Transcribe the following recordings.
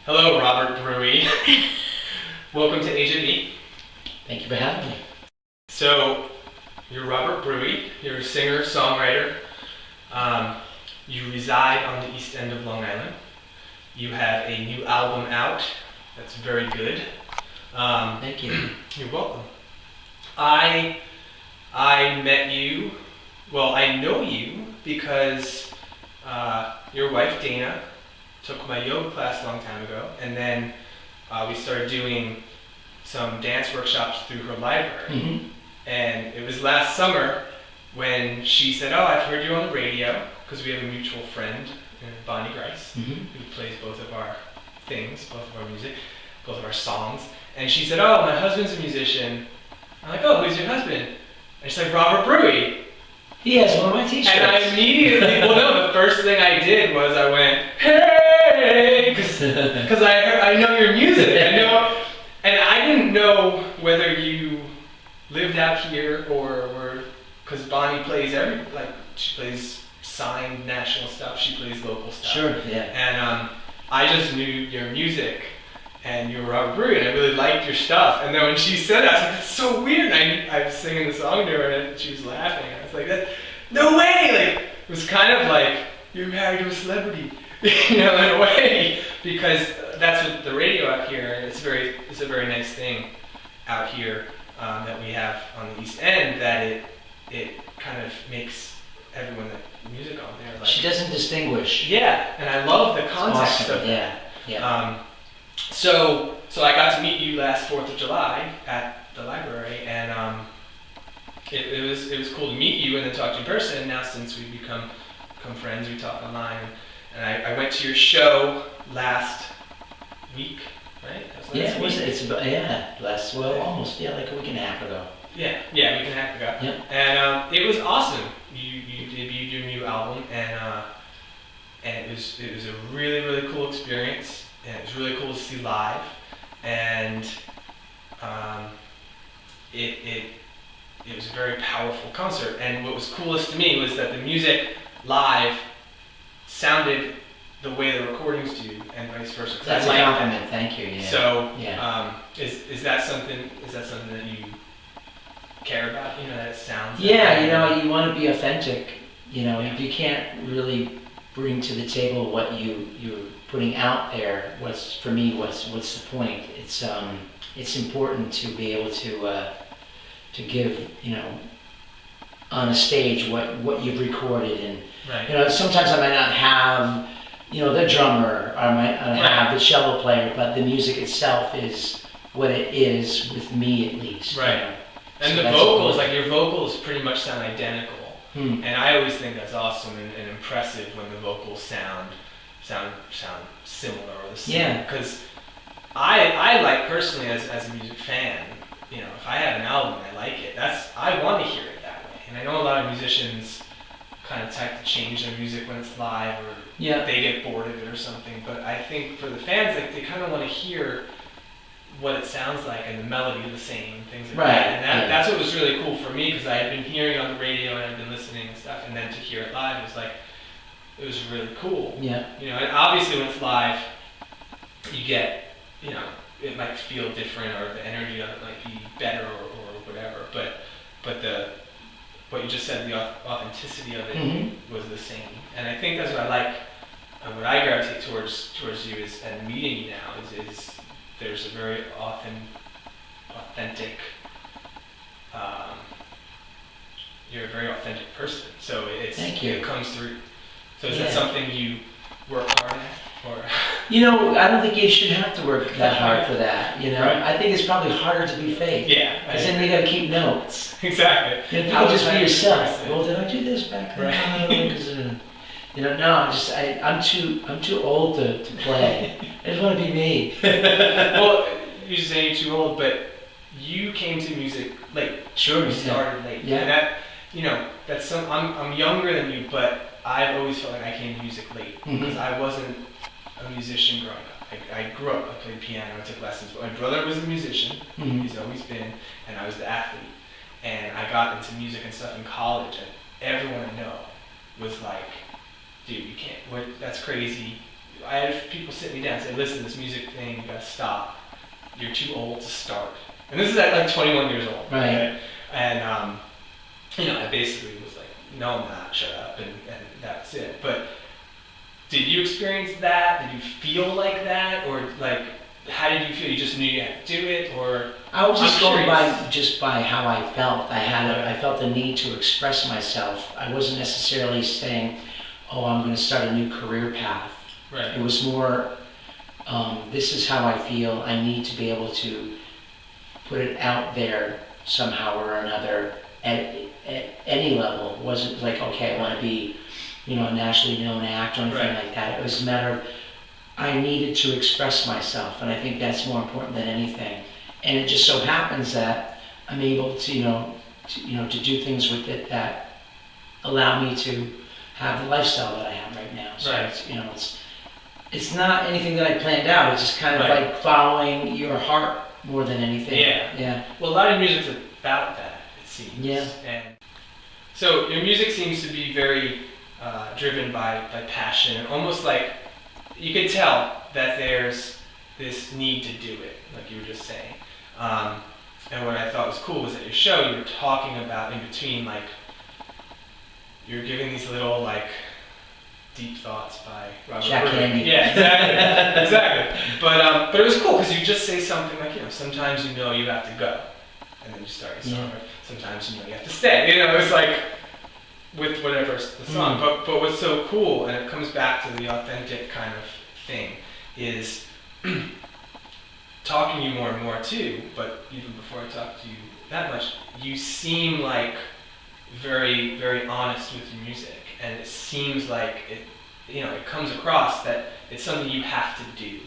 Hello, Robert Bruey. Welcome to AJB. Thank you for having me. So, you're Robert Bruey. You're a singer, songwriter. You reside on the east end of Long Island. You have a new album out that's very good. Thank you. You're welcome. I met you. Well, I know you because your wife Dana took my yoga class a long time ago, and then we started doing some dance workshops through her library. Mm-hmm. And it was last summer when she said, "Oh, I've heard you on the radio," because we have a mutual friend, Bonnie Grice, Mm-hmm. who plays both of our things, both of our music, both of our songs. And she said, "Oh, my husband's a musician." I'm like, "Oh, who's your husband?" And she's like, "Robert Bruey." He has one of my t-shirts. And I immediately, well, no, the first thing I did was I went, "Hey," because I know your music. I know, and I didn't know whether you lived out here or were, because Bonnie plays she plays signed national stuff, she plays local stuff. Sure, yeah. And I just knew your music, and you were Robert Bruey, and I really liked your stuff. And then when she said that, I was like, "That's so weird." And I was singing the song to her, and she was laughing. I was like, "No way!" Like, it was kind of like you're married to a celebrity, in a way, because that's what the radio out here, and it's a very nice thing out here that we have on the East End, that it kind of makes everyone that music on there like. She doesn't distinguish. Yeah, and I love the context Awesome. of Yeah, yeah. So I got to meet you last 4th of July at the library, and it was cool to meet you and then talk to you in person. And now since we've become friends, we talk online. And I went to your show last week, right? Yeah, almost like a week and a half ago. Yeah, a week and a half ago. Yep. And it was awesome. You debuted your new album, and it was a really, really cool experience. And it was really cool to see live, and it was a very powerful concert. And what was coolest to me was that the music live sounded the way the recordings do, and vice versa. That's a compliment. Thank you. Yeah. So, yeah. Is that something that you care about? That it sounds. Yeah, you want to be authentic. Yeah. If you can't really bring to the table what you're putting out there, what's the point? It's important to be able to give on a stage what you've recorded, and right. Sometimes I might not have the drummer, or I might not have the cello player, but the music itself is what it is, with me at least. Right. And so the vocals, like your vocals pretty much sound identical. Hmm. And I always think that's awesome and impressive when the vocals sound similar or the same. Yeah. Because I like personally as a music fan, if I have an album and I like it, I want to hear it that way. And I know a lot of musicians kind of type to change their music when it's live, or they get bored of it or something. But I think for the fans, like, they kind of want to hear what it sounds like and the melody the same, and things like that. And that's what was really cool for me, because I had been hearing it on the radio and I'd been listening and stuff, and then to hear it live, it was really cool. Yeah. And obviously when it's live, you get, it might feel different, or the energy of it might be better, or whatever. But what you just said, the authenticity of it Mm-hmm. was the same. And I think that's what I like, and what I gravitate towards you is, and meeting you now is there's a very authentic, you're a very authentic person. So Thank you. It comes through. So is that something you work hard at? Or I don't think you should have to work that hard for that. Right. I think it's probably harder to be fake. Yeah. Because then you got to keep notes. Exactly. If you can just be yourself. Well, did I do this back then? Right. I'm too old to play. I just want to be me. Well, you say you're too old, but you came to music late. Sure. You started late. Yeah. And that's I'm younger than you, but I've always felt like I came to music late, because I wasn't a musician growing up. I grew up, I played piano, I took lessons, but my brother was a musician, he's always been, and I was the athlete. And I got into music and stuff in college, and everyone I know was like, "Dude, you can't, that's crazy, I have people sit me down and say, listen, this music thing, you gotta stop. You're too old to start. And this is at like 21 years old. Right. And, I basically was like, no, I'm not, shut up, and that's it. But did you experience that? Did you feel like that? Or like, how did you feel? You just knew you had to do it? Or I was just going curious. by how I felt. I felt the need to express myself. I wasn't necessarily saying, oh, I'm going to start a new career path. Right. It was more, this is how I feel. I need to be able to put it out there somehow or another at any level. It wasn't like, okay, I want to be, a nationally known act or anything like that. It was a matter of, I needed to express myself, and I think that's more important than anything. And it just so happens that I'm able to, to do things with it that allow me to have the lifestyle that I have right now. So it's not anything that I planned out. It's just kind of like following your heart more than anything. Yeah. Well, a lot of music's about that, it seems. Yeah. And so your music seems to be very driven by passion, and almost like you could tell that there's this need to do it, like you were just saying. And what I thought was cool was at your show, you were talking about in between, like, you're giving these little, like, deep thoughts by Robert Jack Bruey. Handy. Yeah, exactly. Exactly. But it was cool because you just say something like, sometimes you have to go, and then you start your song. Or sometimes you have to stay. It's like with whatever the song. But what's so cool, and it comes back to the authentic kind of thing, is talking to you more and more too. But even before I talk to you that much, you seem like very, very honest with your music, and it seems like it comes across that it's something you have to do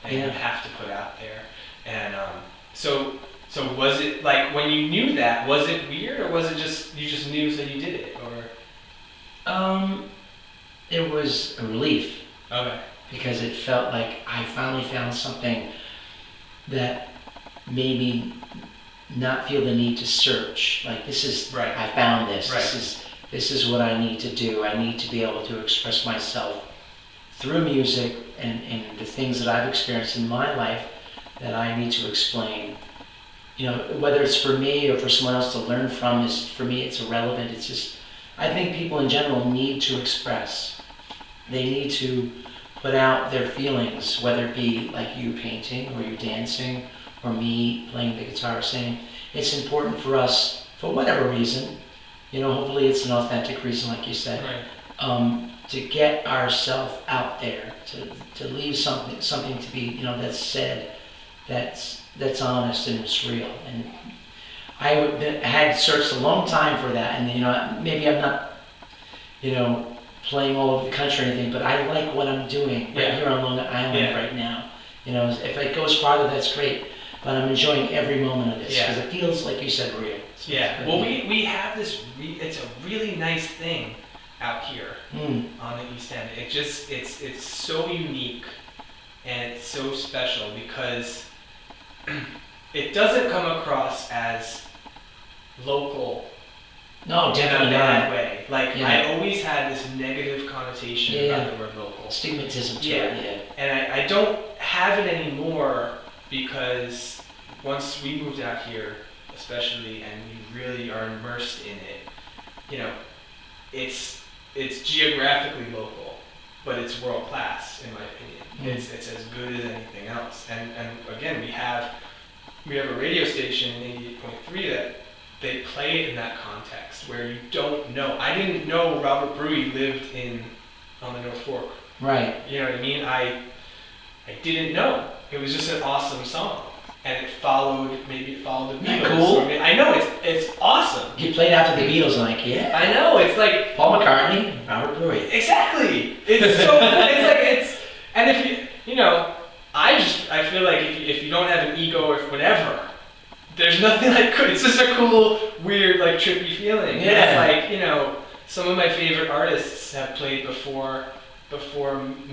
and you have to put out there. And so was it like, when you knew that, was it weird, or was it just you just knew so you did it, or? It was a relief. Okay. Because it felt like I finally found something that made me not feel the need to search. Like, this is, I found this. Right. This is what I need to do. I need to be able to express myself through music and the things that I've experienced in my life that I need to explain. Whether it's for me or for someone else to learn from, for me it's irrelevant. It's just, I think people in general need to express. They need to put out their feelings, whether it be like you painting or you dancing or me playing the guitar or singing. It's important for us, for whatever reason, hopefully it's an authentic reason, like you said, to get ourselves out there, to leave something to be, that's said, that's honest and it's real. And I had searched a long time for that, and maybe I'm not, playing all over the country or anything, but I like what I'm doing right here on Long Island right now. If it goes farther, that's great, but I'm enjoying every moment of this because it feels, like you said, real. Well, we have this. It's a really nice thing out here on the East End. It's so unique and it's so special because it doesn't come across as local. No, definitely in a bad not. way. Like, I always had this negative connotation about the word local. Stigmatism to it, And I don't have it anymore because once we moved out here, especially, and we really are immersed in it, it's geographically local, but it's world class in my opinion. It's as good as anything else. And again, we have a radio station in 88.3 that they play it in that context where you don't know. I didn't know Robert Bruey lived on the North Fork. Right. You know what I mean? I didn't know. It was just an awesome song, and it followed the Beatles. Cool. I know, it's awesome. You played after the Beatles, I'm like, I know, it's like Paul McCartney, Robert Bruey. Exactly. It's so and if I feel like if you don't have an ego or whatever, there's nothing like good. It's just a cool, weird, like, trippy feeling. Yeah. It's like, some of my favorite artists have played before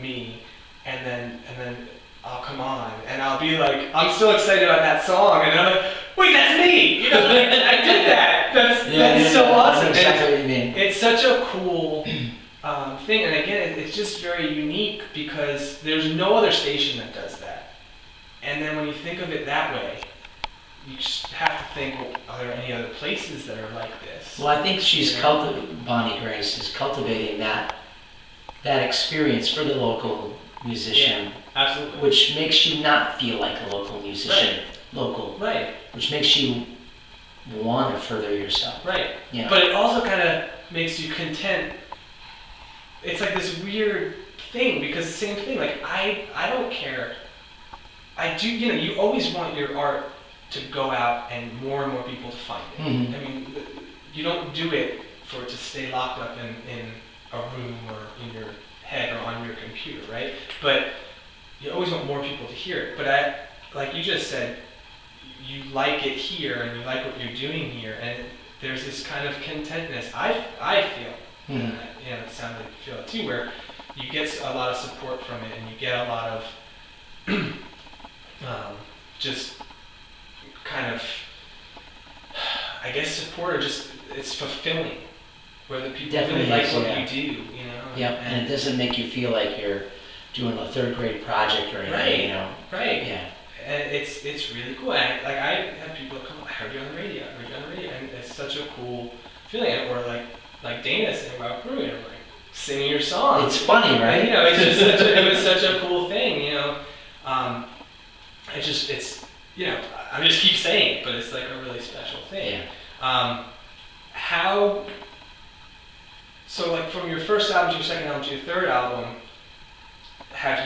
me, and then I'll come on, and I'll be like, I'm still excited about that song, and I'm like, wait, that's me! I did that! That's so awesome. That's exactly what you mean. It's such a cool thing. And again, it's just very unique because there's no other station that does that. And then when you think of it that way, you just have to think, well, are there any other places that are like this? Well, I think Bonnie Grace is cultivating that experience for the local musician. Yeah, absolutely. Which makes you not feel like a local musician. Right. Which makes you want to further yourself. Right. You know? But it also kind of makes you content. It's like this weird thing because the same thing, like I don't care. I do, you always want your art to go out and more people to find it. Mm-hmm. I mean, you don't do it for it to stay locked up in a room or in your head or on your computer, right? But you always want more people to hear it. But like you just said, you like it here and you like what you're doing here, and there's this kind of contentness. I feel, and it sounds like you feel it too, where you get a lot of support from it, and you get a lot of just kind of, I guess, support, or just it's fulfilling, where the people Definitely really like is, what yeah. you do, Yep, and it doesn't make you feel like you're doing a third grade project or anything, Right. Yeah. And it's really cool. And I have people come, I heard you on the radio, and it's such a cool feeling. Or like Dana saying about Bruey, and I'm like singing your song. It's funny, right? And, it's just it was such a cool thing, I just keep saying it, but it's like a really special thing. Yeah. So like from your first album to your second album to your third album, how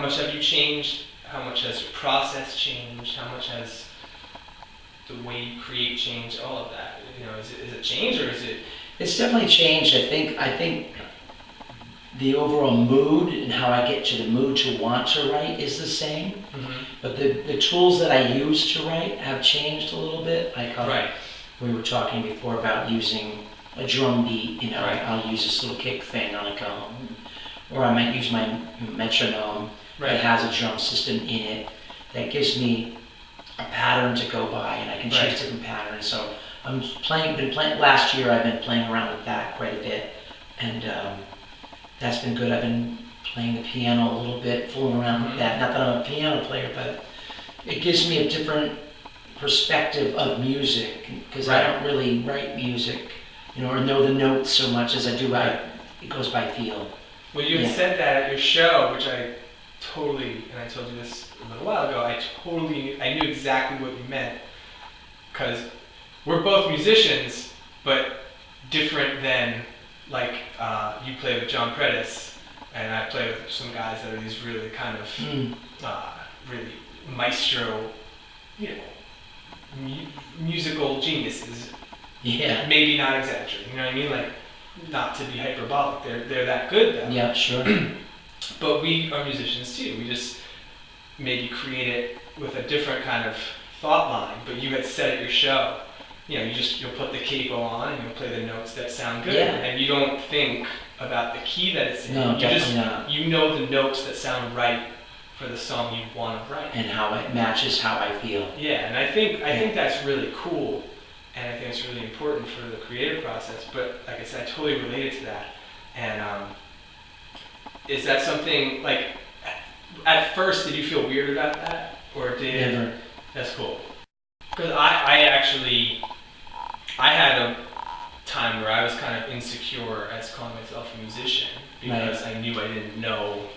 much have you changed? How much has your process changed? How much has the way you create changed? All of that. Is it changed or is it? It's definitely changed. I think the overall mood and how I get to the mood to want to write is the same. Mm-hmm. But the tools that I use to write have changed a little bit. Like we were talking before about using a drum beat. Right. I'll use this little kick thing on or I might use my metronome that has a drum system in it that gives me a pattern to go by, and I can choose different patterns. So last year I've been playing around with that quite a bit, and that's been good. I've been playing the piano a little bit, fooling around with that. Not that I'm a piano player, but it gives me a different perspective of music, because I don't really write music, or know the notes so much as I do. It goes by feel. Well, you had said that at your show, which I totally, and I told you this a little while ago, I knew exactly what you meant, because we're both musicians, but different than, like, you play with John Predis, and I play with some guys that are these really kind of, really maestro, musical geniuses. Yeah. Maybe not exaggerating, you know what I mean? Like, not to be hyperbolic, they're that good though. Yeah, sure. But we are musicians too. We just maybe create it with a different kind of thought line. But you had said at your show, you'll put the capo on and you'll play the notes that sound good, and you don't think about the key that it's in. No, definitely not. You know the notes that sound right for the song you want to write, and how it matches how I feel. Yeah, and I think that's really cool. And I think it's really important for the creative process. But like I said, I totally related to that. And is that something, like, at first, did you feel weird about that? Or did... Never. That's cool. Because I had a time where I was kind of insecure as calling myself a musician, because I knew I didn't know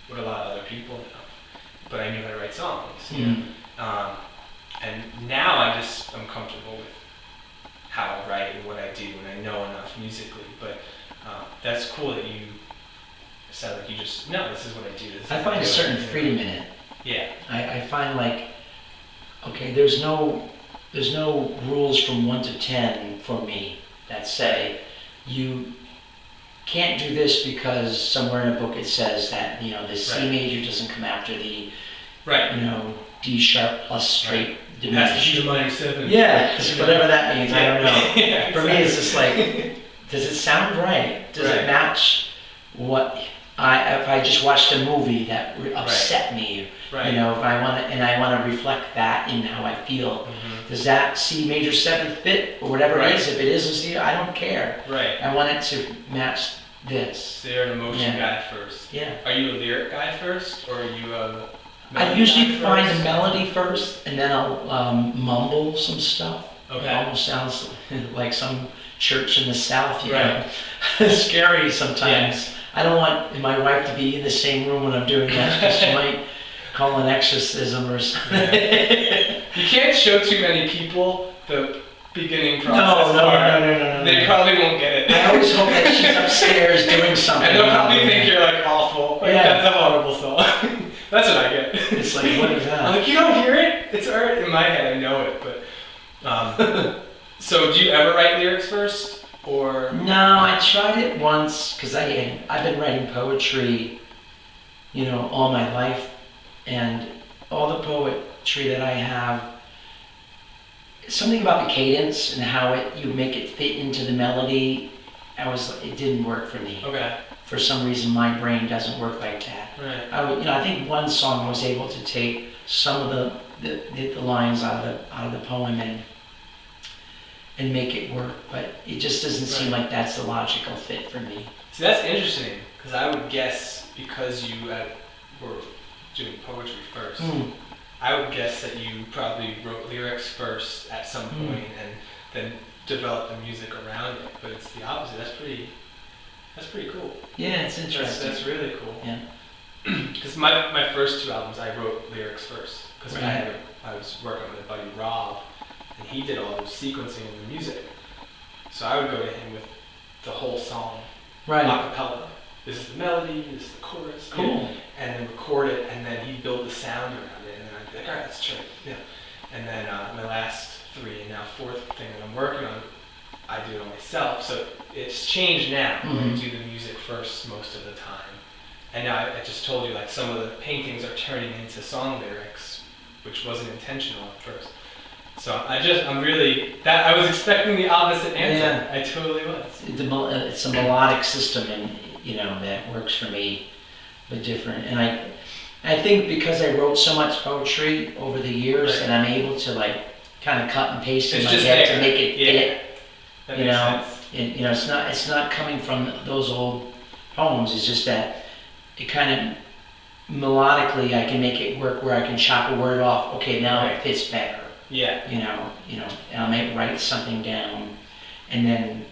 what a lot of other people know. But I knew how to write songs. And now I'm comfortable with how I write and what I do, and I know enough musically. But that's cool that you said, like, this is what I do. I find a certain freedom in it. Yeah. I find, like, okay, there's no rules from 1 to 10 for me that say you can't do this because somewhere in a book it says that the C major doesn't come after the D sharp plus straight diminished. Has to be the minor 7. Yeah, whatever that means, I don't know. Yeah, for me, it's just like, does it sound right? Does it match what if I just watched a movie that upset me, Right. if I want to reflect that in how I feel, does that C major 7th fit or whatever it is? If it isn't C, I don't care. Right. I want it to match this. So you're an emotion guy first. Yeah. Are you a lyric guy first, or are you a I usually find a melody first, and then I'll mumble some stuff. Okay. It almost sounds like some church in the South, you Right. know. Scary sometimes. I don't want my wife to be in the same room when I'm doing that, because she might call an exorcism or something. Yeah. You can't show too many people the beginning process. No. They probably won't get it. I always hope that she's upstairs doing something. And they'll probably think you're like awful. Like, that's a horrible song. That's what I get. It's like, what is that? I'm like, you don't hear it? It's alright. In my head, I know it, but. So, do you ever write lyrics first, or? No, I tried it once because I've been writing poetry, all my life, and all the poetry that I have. Something about the cadence and how you make it fit into the melody. It didn't work for me. Okay. For some reason, my brain doesn't work like that. Right. I think one song I was able to take some of the lines out of the poem and make it work, but it just doesn't seem like that's the logical fit for me. See, that's interesting, because I would guess because you were doing poetry first, I would guess that you probably wrote lyrics first at some point and then developed the music around it. But it's the opposite. That's pretty cool. Yeah, it's interesting. That's really cool. Yeah. Because my first 2 albums, I wrote lyrics first. Because I was working with my buddy Rob, and he did all the sequencing of the music. So I would go to him with the whole song, a cappella. This is the melody, this is the chorus. Cool. And then record it, and then he'd build the sound around it, and then I'd be like, all right, let's try it. Yeah. And then my last 3 and now 4th thing that I'm working on, I do it myself. So it's changed now. I do the music first most of the time. And now I just told you, like, some of the paintings are turning into song lyrics, which wasn't intentional at first. So I was expecting the opposite answer. Yeah. I totally was. It's a melodic system, and that works for me, but different. And I think because I wrote so much poetry over the years, and I'm able to kind of cut and paste in my head to make it fit. That makes sense. And it's not coming from those old poems. It's just that it kind of melodically I can make it work where I can chop a word off. Okay, now it fits better. Yeah. And I might write something down, and then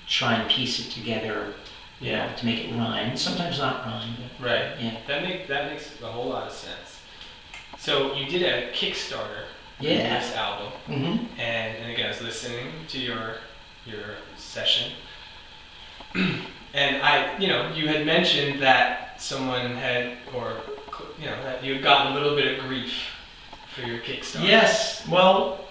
try and piece it together. To make it rhyme. Sometimes not rhyme. But, right. Yeah. That makes a whole lot of sense. So you did a Kickstarter for this album, and again, I was listening to your session, and you had mentioned that someone had, that you had gotten a little bit of grief for your Kickstarter. Yes. Well,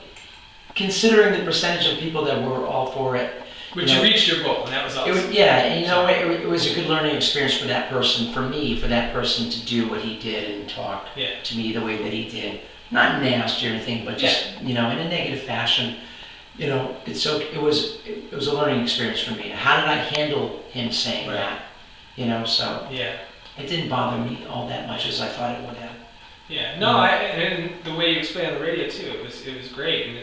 considering the percentage of people that were all for it. But you reached your goal, and that was awesome. It was a good learning experience for that person, for that person to do what he did and talk to me the way that he did. Not nasty or anything, but just, in a negative fashion. It was a learning experience for me. How did I handle him saying that? So it didn't bother me all that much as I thought it would have. Yeah, no, and the way you explained on the radio too, it was great, and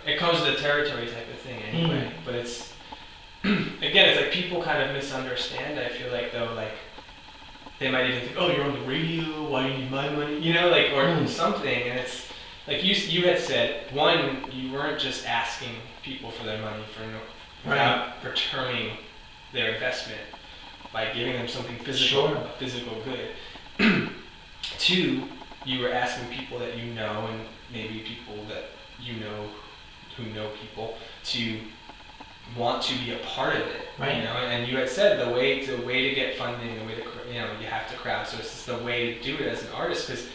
it comes with the territory type of thing anyway. But it's again, it's like people kind of misunderstand. I feel like though, like they might even think, oh, you're on the radio, why do you need my money, or something. And it's like you had said, one, you weren't just asking people for their money without returning their investment by giving them something physical, a physical good. 2, you were asking people that you know, and maybe people that you know who know people, to want to be a part of it. And you had said the way to get funding, the way to you have to crowdsource. It's the way to do it as an artist, because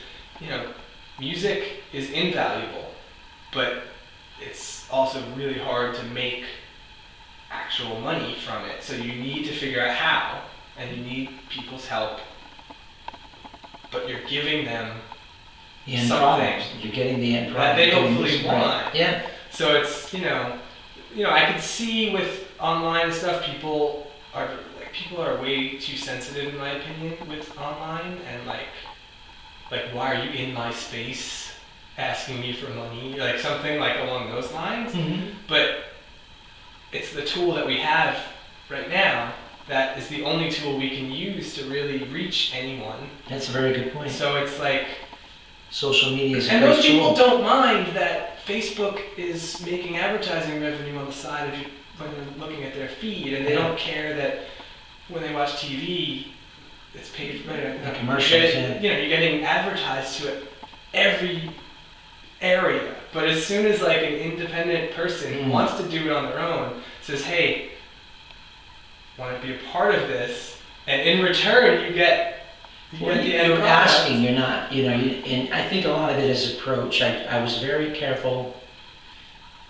music is invaluable, but it's also really hard to make actual money from it. So you need to figure out how, and you need people's help. But you're giving them something. You're getting the end that product they hopefully want. Yeah. So it's I could see with online stuff, people are like people are way too sensitive, in my opinion, with online, and why are you in my space asking me for money, like something like along those lines. But it's the tool that we have right now that is the only tool we can use to really reach anyone. That's a very good point. So it's like social media is a and great most people tool. don't mind that Facebook is making advertising revenue on the side of you when they're looking at their feed, and they don't care that when they watch TV, it's paid for. The commercials, you're getting advertised to it every area. But as soon as like an independent person wants to do it on their own, says, "Hey, want to be a part of this," and in return you get the end You're product. asking, you're not, and I think a lot of it is approach. I was very careful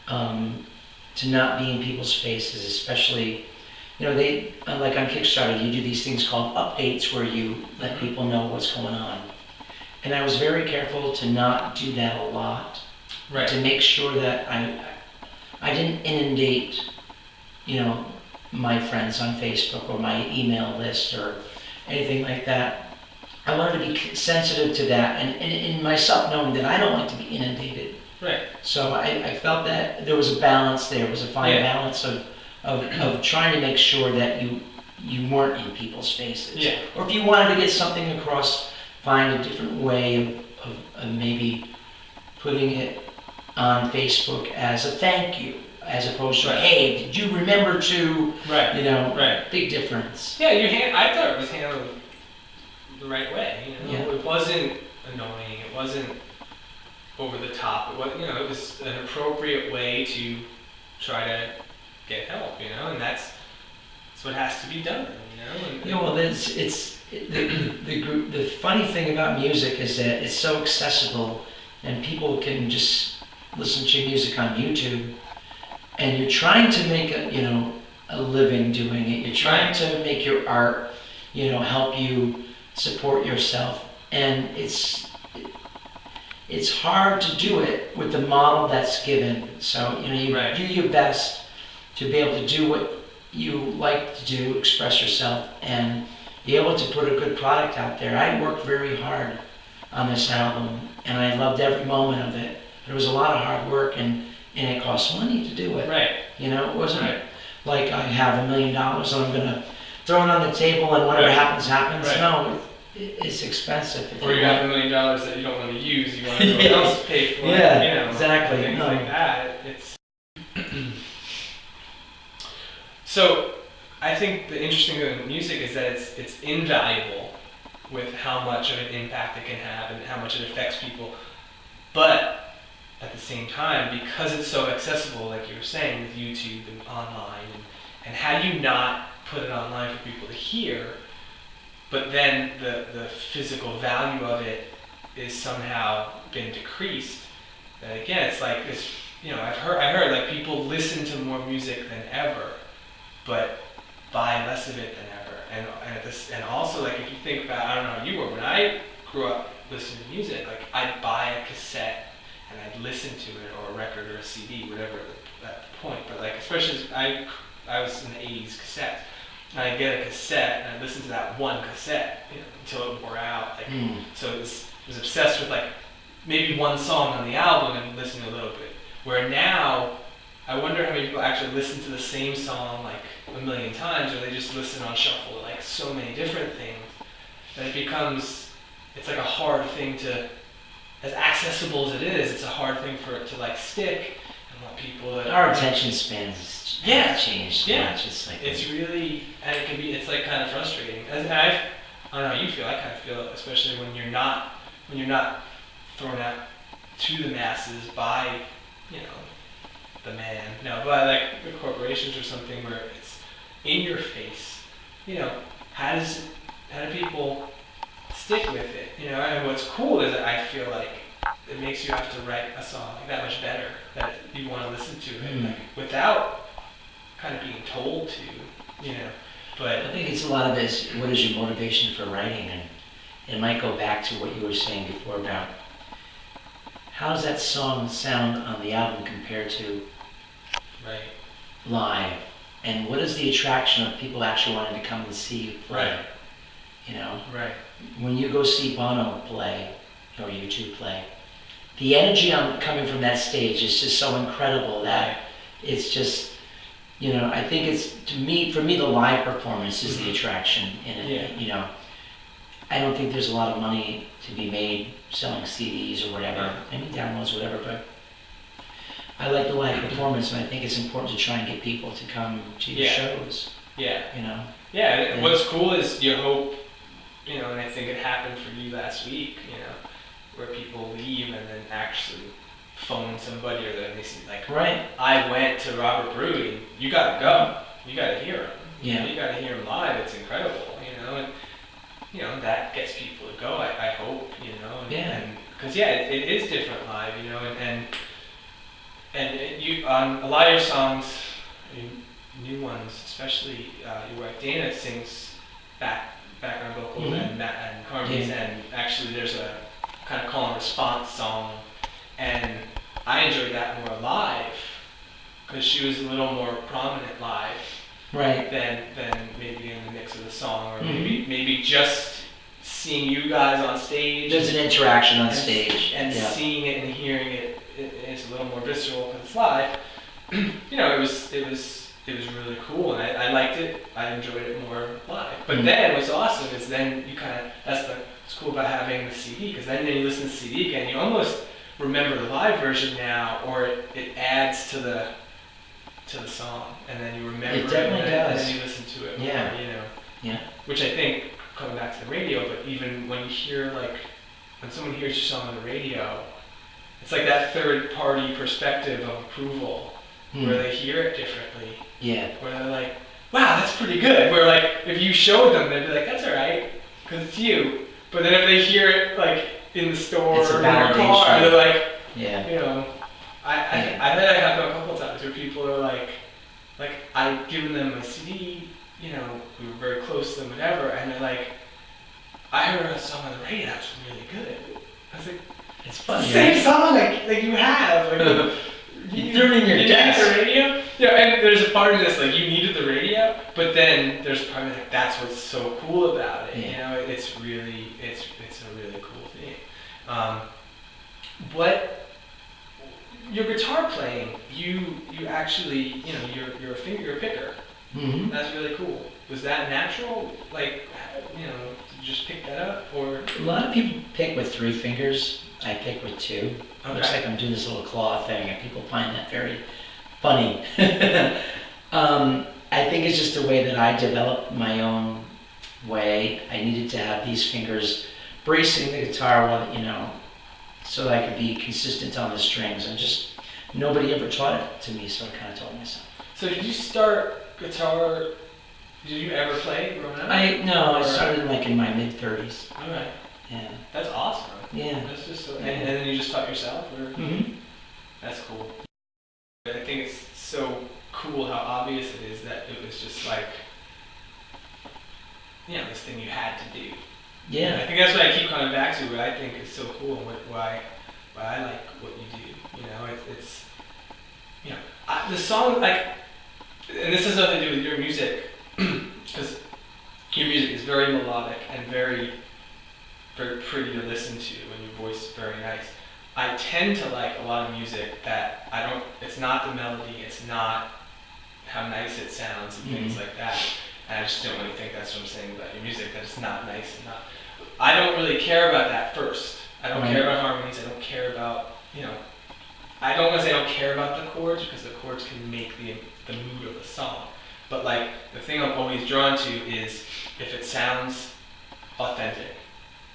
to not be in people's faces, especially, they, like on Kickstarter, you do these things called updates where you let people know what's going on. And I was very careful to not do that a lot, to make sure that I didn't inundate, my friends on Facebook or my email list or anything like that. I wanted to be sensitive to that, and in myself knowing that I don't like to be inundated. Right. So I felt that there was a balance there, was a fine balance of trying to make sure that you weren't in people's faces. Yeah. Or if you wanted to get something across, find a different way of maybe putting it on Facebook as a thank you, as opposed to, hey, did you remember to, big difference. Yeah, I thought it was handled the right way. It wasn't annoying. It wasn't over the top. It was, it was an appropriate way to try to get help. And that's what has to be done. Well, the funny thing about music is that it's so accessible, and people can just listen to music on YouTube. And you're trying to make a living doing it. You're trying to make your art, help you support yourself, and it's hard to do it with the model that's given. So you do your best to be able to do what you like to do, express yourself, and be able to put a good product out there. I worked very hard on this album, and I loved every moment of it. There was a lot of hard work, and it cost money to do it. Right. It wasn't like I have $1 million and I'm gonna throw it on the table and whatever happens, happens. Right. No, it's expensive. Or you have $1 million that you don't want to use, you want everyone else to pay for it. Exactly. Things like that. So I think the interesting thing with music is that it's invaluable with how much of an impact it can have and how much it affects people. But at the same time, because it's so accessible, like you were saying, with YouTube and online, and how do you not put it online for people to hear, but then the physical value of it is somehow been decreased, that again, it's like this, I heard like people listen to more music than ever, but buy less of it than ever. And also, like, if you think about, I don't know how you were, when I grew up listening to music, like, I'd buy a cassette and I'd listen to it, or a record or a CD, whatever at the point. But like, especially I was in the 80s cassette, and I'd get a cassette and I'd listen to that one cassette until it wore out. Like, so I was obsessed with like maybe one song on the album and listening a little bit. Where now, I wonder how many people actually listen to the same song like a million times, or they just listen on shuffle to like so many different things that it's like a hard thing to, as accessible as it is, it's a hard thing for it to like stick and want people to. Our attention spans changed so much. It's like it's really, and it can be, it's like kind of frustrating. And I don't know how you feel. I kind of feel it, especially when you're not thrown out to the masses by by like the corporations or something where it's in your face. How do people stick with it? And what's cool is that I feel like it makes you have to write a song like that much better, that you want to listen to it like, without kind of being told to, But I think it's a lot of this. What is your motivation for writing? And it might go back to what you were saying before about how does that song sound on the album compared to live? and what is the attraction of people actually wanting to come and see you play? Right. You know, Right. when you go see Bono play or U2 play, the energy coming from that stage is just so incredible that it's just, you know, I think it's, for me, the live performance is the attraction in it. Yeah. You know, I don't think there's a lot of money to be made selling CDs or whatever, maybe downloads, whatever, but I like the live performance, and I think it's important to try and get people to come to your shows. Yeah. You know? Yeah, and what's cool is you hope, you know, and I think it happened for you last week, you know, where people leave and then actually phone somebody or they see, like, right. I went to Robert Bruey, you gotta go, you gotta hear him. Yeah. You gotta hear him live, it's incredible, you know, and, you know, that gets people to go, I hope, you know, and because, it is different live, you know, and you, on a lot of your songs, new ones, especially your wife Dana sings background vocals and harmonies, and actually there's a kind of call and response song, and I enjoyed that more live because she was a little more prominent live, right? Than maybe in the mix of the song, or maybe just seeing you guys on stage. There's an interaction on stage, and seeing it and hearing it, it's a little more visceral because it's live. You know, it was really cool, and I liked it. I enjoyed it more live. But then what's awesome is then you kind of, what's cool about having the CD, because then you listen to the CD again, you almost remember the live version now, or it adds to the song, and then you remember it. Definitely does. And then you listen to it more, you know. Yeah. Which I think, coming back to the radio, but even when you hear, like, when someone hears your song on the radio, it's like that third party perspective of approval, where they hear it differently. Yeah. Where they're like, wow, that's pretty good. Where, like, if you showed them, they'd be like, that's alright, because it's you. But then if they hear it, like, in the store or in their car, they're like, you know, I think I have a couple times where people are like I've given them a CD, you know, we were very close to them, whatever, and they're like, I heard a song on the radio that's really good. I was like, it's funny. Same song like you have. Like, you threw it in your desk. The radio? Yeah, and there's a part of this, like, you needed the radio, but then there's a part of like, that's what's so cool about it. You know, it's a really cool thing. Your guitar playing, you actually, you know, you're a picker. That's really cool. Was that natural? Like, you know, did you just pick that up, or? A lot of people pick with 3 fingers. I pick with 2. Okay. Looks like I'm doing this little claw thing, and people find that very funny. I think it's just a way that I developed my own way. I needed to have these fingers bracing the guitar while, you know, so that I could be consistent on the strings, and just nobody ever taught it to me, so I kind of taught myself. So did you start guitar? Did you ever play growing up? I started like in my mid-30s. All right. Yeah. That's awesome. Yeah. That's just so, and then you just taught yourself, or? That's cool. I think it's so cool how obvious it is that it was just like, you know, this thing you had to do. Yeah. I think that's what I keep coming back to. What I think is so cool, and why I like what you do. You know, it's you know, the song, like, and this has nothing to do with your music, because your music is very melodic and very pretty to listen to, and your voice is very nice. I tend to like a lot of music that it's not the melody, it's not how nice it sounds and things like that. And I just don't really think that's what I'm saying about your music, that it's not nice and not. I don't really care about that first. I don't care about harmonies, I don't care about, you know, I don't want to say I don't care about the chords, because the chords can make the mood of the song. But, like, the thing I'm always drawn to is if it sounds authentic.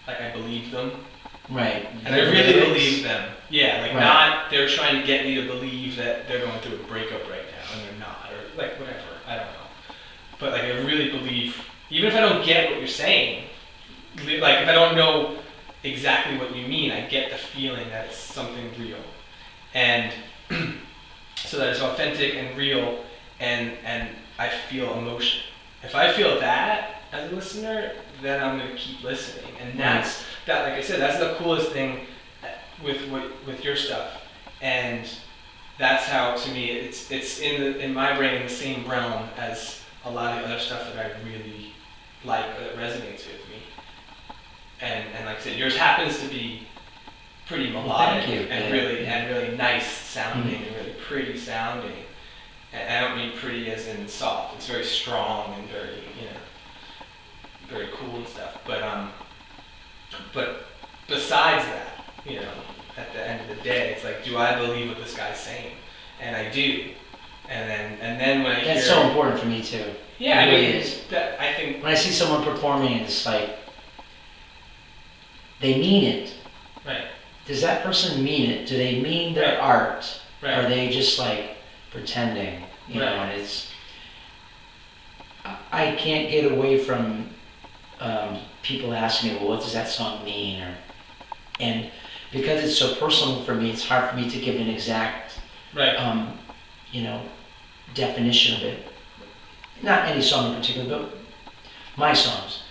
Like, I believe them. Right. And I really believe them. Yeah, like, not they're trying to get me to believe that they're going through a breakup right now, and they're not, or, like, whatever. I don't know. But, like, I really believe, even if I don't get what you're saying, like, if I don't know exactly what you mean, I get the feeling that it's something real. And so that it's authentic and real, and I feel emotion. If I feel that as a listener, then I'm going to keep listening. And that's, like I said, that's the coolest thing with your stuff. And that's how, to me, it's in my brain in the same realm as a lot of the other stuff that I really like or that resonates with me. And like I said, yours happens to be pretty melodic and really nice sounding and really pretty sounding. And I don't mean pretty as in soft. It's very strong and very, very cool and stuff. But besides that, at the end of the day, it's like, do I believe what this guy's saying? And I do. And then when I hear... That's so important for me too. Yeah, it really is. I think... When I see someone performing, it's like, they mean it. Right. Does that person mean it? Do they mean their art? Right. Or are they just like pretending? And it's... I can't get away from people asking me, well, what does that song mean? And because it's so personal for me, it's hard for me to give an exact, definition of it. Not any song in particular, but my songs.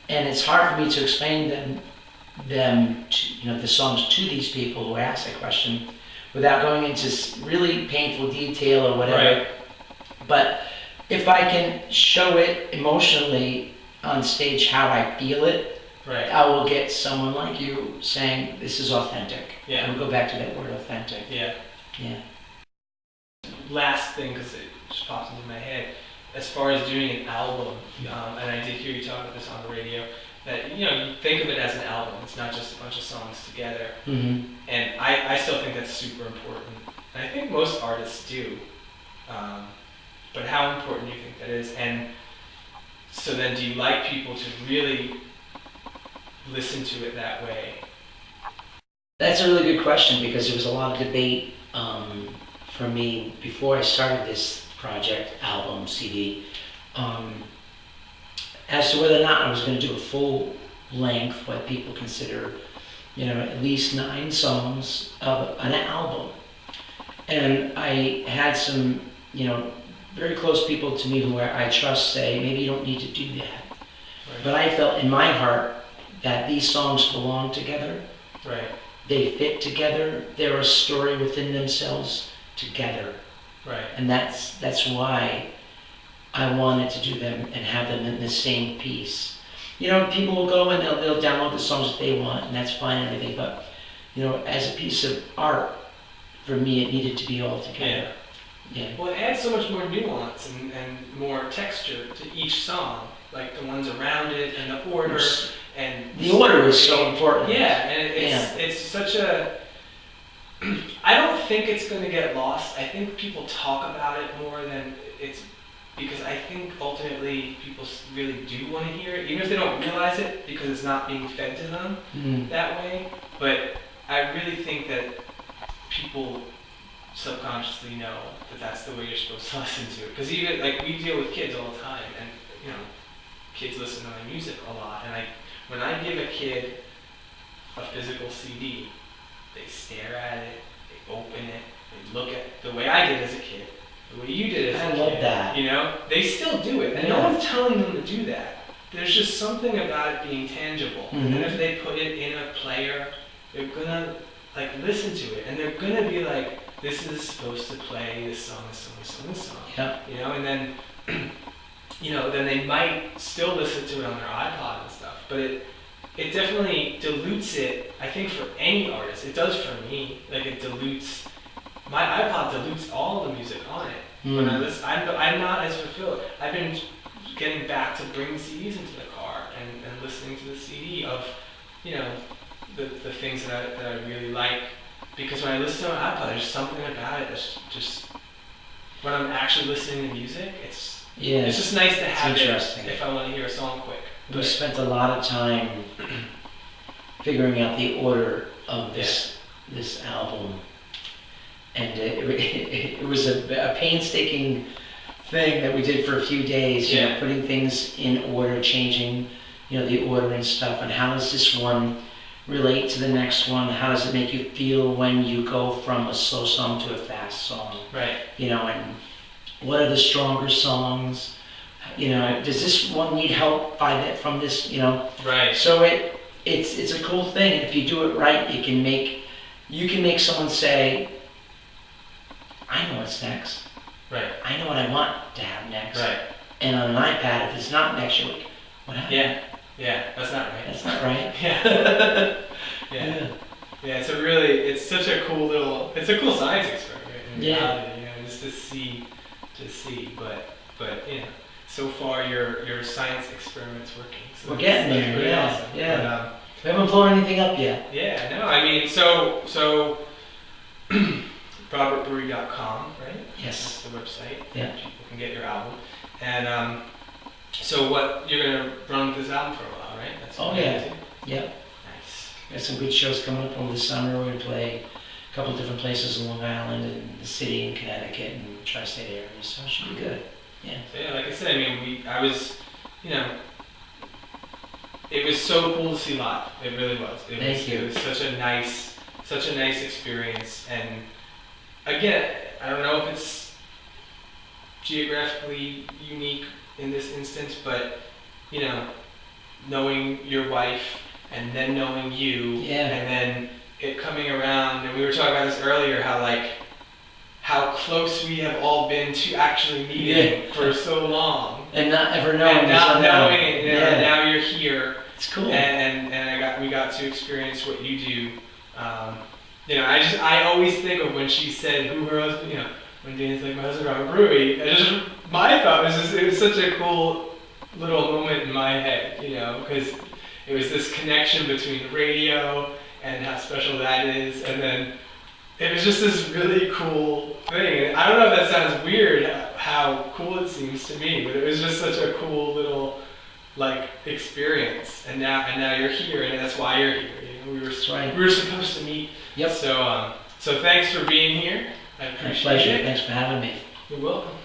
And it's hard for me to explain them to, the songs to these people who ask that question without going into really painful detail or whatever. Right. But if I can show it emotionally on stage how I feel it, I will get someone like you saying, this is authentic. Yeah. And we'll go back to that word, authentic. Yeah. Yeah. Last thing, because it just popped into my head, as far as doing an album, and I did hear you talk about this on the radio, that, you think of it as an album. It's not just a bunch of songs together. Mm-hmm. And I still think that's super important. And I think most artists do. But how important do you think that is? And so then do you like people to really listen to it that way? That's a really good question, because there was a lot of debate for me before I started this project, album, CD, as to whether or not I was going to do a full length, what people consider, at least 9 songs of an album. And I had some, very close people to me who I trust say, maybe you don't need to do that. Right. But I felt in my heart that these songs belong together. Right. They fit together. They're a story within themselves together. Right. And that's why I wanted to do them and have them in the same piece. People will go and they'll download the songs that they want, and that's fine and everything, but, as a piece of art, for me, it needed to be all together. Yeah. Well, it adds so much more nuance and more texture to each song, like the ones around it and the order. And the order is so important. Yeah, and it's such a... I don't think it's going to get lost. I think people talk about it more than it's... Because I think ultimately people really do want to hear it, even if they don't realize it, because it's not being fed to them that way. But I really think that people subconsciously know that that's the way you're supposed to listen to it. Because even, we deal with kids all the time, and, kids listen to my music a lot. And when I give a kid a physical CD, they stare at it, they open it, they look at the way I did as a kid, the way you did as a kid. I love that. They still do it, and no one's telling them to do that. There's just something about it being tangible. Mm-hmm. And if they put it in a player, they're gonna listen to it, and they're gonna be like, this is supposed to play this song, this song, this song, this song. Yeah. And then, then they might still listen to it on their iPod and stuff, but it definitely dilutes it. I think for any artist, it does for me. It dilutes. My iPod dilutes all the music on it. When I listen, I'm not as fulfilled. I've been getting back to bringing CDs into the car and listening to the CD of, the things that I really like. Because when I listen to an iPod, there's something about it that's just, when I'm actually listening to music, it's just nice to have it if I want to hear a song quick. We spent a lot of time figuring out the order of this album, and it was a painstaking thing that we did for a few days, putting things in order, changing, the order and stuff, and how does this one relate to the next one? How does it make you feel when you go from a slow song to a fast song? Right. And what are the stronger songs? Does this one need help from this? Right. So it's a cool thing, and if you do it right, you can make someone say, I know what's next. Right. I know what I want to have next. Right. And on an iPad, if it's not next, you're like, what happened? Yeah. Yeah. That's not right. That's not right. Yeah. Yeah. Yeah. It's such a cool it's a cool science experiment in reality, just to see, but so far your science experiment's working. So we're getting there. pretty Yeah. awesome. Yeah. But, we haven't blown anything up yet. yeah. No. I mean, so robertbruey.com, right? Yes. That's the website. Yeah. People can get your album. And so what you're gonna run with this album for a while, right? That's what you're gonna do? Yeah. Nice. Got some good shows coming up over the summer. We're going to play a couple of different places in Long Island and the city in Connecticut and tri-state area, so it should be good. Yeah. So yeah, like I said, I mean, it was so cool to see live. It really was. It was such a nice experience. And again, I don't know if it's geographically unique in this instance, but knowing your wife and then knowing you, and then it coming around, and we were talking about this earlier, how close we have all been to actually meeting for so long, and not ever knowing, and not knowing it. Now you're here. It's cool. And we got to experience what you do. I always think of when she said who her husband, when Dan's like, my husband Robert Bruey, my thought was it was such a cool little moment in my head, because it was this connection between the radio and how special that is, and then it was just this really cool thing. And I don't know if that sounds weird, how cool it seems to me, but it was just such a cool little experience. And now you're here, and that's why you're here. We were supposed to meet. Yep. So thanks for being here. I appreciate My pleasure. it. Thanks for having me. You're welcome.